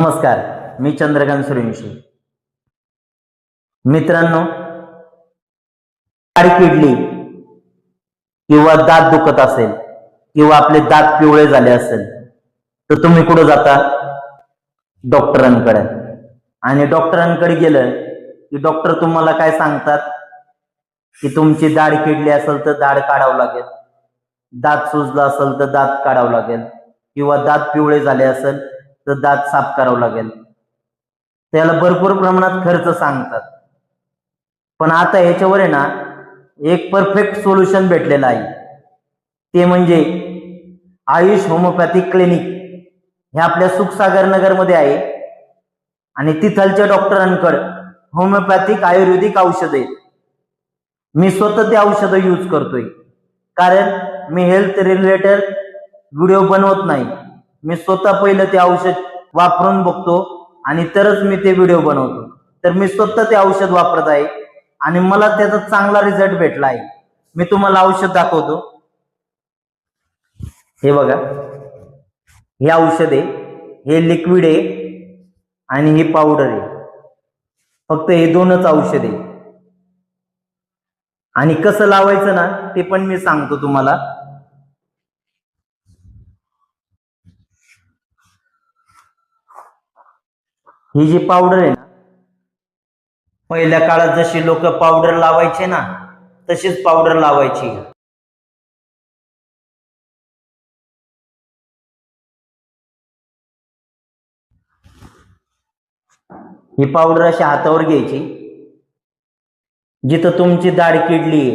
नमस्कार, मी चंद्रकांत सूर्यवंशी. मित्रांनो, दाढ किडली किंवा दात दुखत असेल किंवा आपले दात पिवळे झाले असेल तर तुम्ही कुठं जाता? डॉक्टरांकडे. आणि डॉक्टरांकडे गेलं की डॉक्टर तुम्हाला काय सांगतात की तुमची दाढ किडली असेल तर दाढ काढावं लागेल, दात सुजला असेल तर दात काढावं लागेल, किंवा दात पिवळे झाले असेल तर दात साफ करावं लागेल. त्याला भरपूर प्रमाणात खर्च सांगतात. पण आता ह्याच्यावर आहे ना एक परफेक्ट सोल्युशन भेटलेलं आहे. ते म्हणजे आयुष होमिओपॅथिक क्लिनिक. हे आपल्या सुखसागर नगर मध्ये आहे आणि तिथलच्या डॉक्टरांकडे होमिओपॅथिक आयुर्वेदिक औषध आहेत. मी स्वतः ते औषधं यूज करतोय, कारण मी हेल्थ रिलेटेड व्हिडिओ बनवत नाही. मी स्वतः पहिलं ते औषध वापरून बघतो आणि तरच मी ते व्हिडिओ बनवतो. तर मी स्वतः ते औषध वापरत आहे आणि मला त्याचा चांगला रिझल्ट भेटला आहे. मी तुम्हाला औषध दाखवतो. हे बघा, हे औषध आहे, हे लिक्विड आहे आणि ही पावडर आहे. फक्त हे दोनच औषध आहे. आणि कसं लावायचं ना ते पण मी सांगतो तुम्हाला. ही जी पावडर आहे ना, पहिल्या काळात जशी लोक पावडर लावायचे ना तशीच पावडर लावायची. ही पावडर अशी हातावर घ्यायची. जिथं तुमची दाढ किडली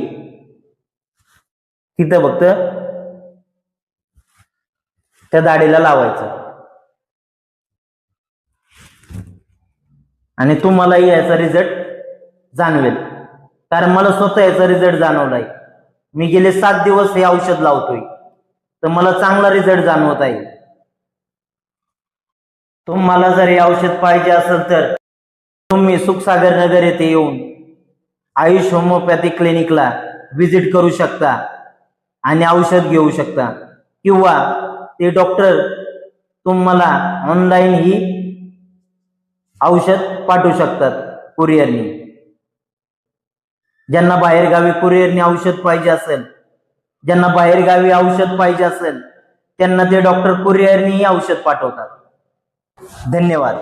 तिथं फक्त त्या दाढीला लावायचं आणि तुम्हालाही याचा रिझल्ट जाणवेल. कारण मला स्वतः याचा रिझल्ट जाणवलाय. मी गेले 7 दिवस हे औषध लावतोय तर मला चांगला रिझल्ट जाणवत आहे. तुम्हाला जर हे औषध पाहिजे असेल तर तुम्ही सुखसागर नगर येथे येऊन आयुष होमिओपॅथिक क्लिनिकला व्हिजिट करू शकता आणि औषध घेऊ शकता, किंवा ते डॉक्टर तुम्हाला ऑनलाईन ही औषध पाठवू शकतात कुरिअरनी. ज्यांना बाहेरगावी कुरिअरनी औषध पाहिजे असेल, त्यांना ते डॉक्टर कुरिअरनी औषध पाठवतात. धन्यवाद.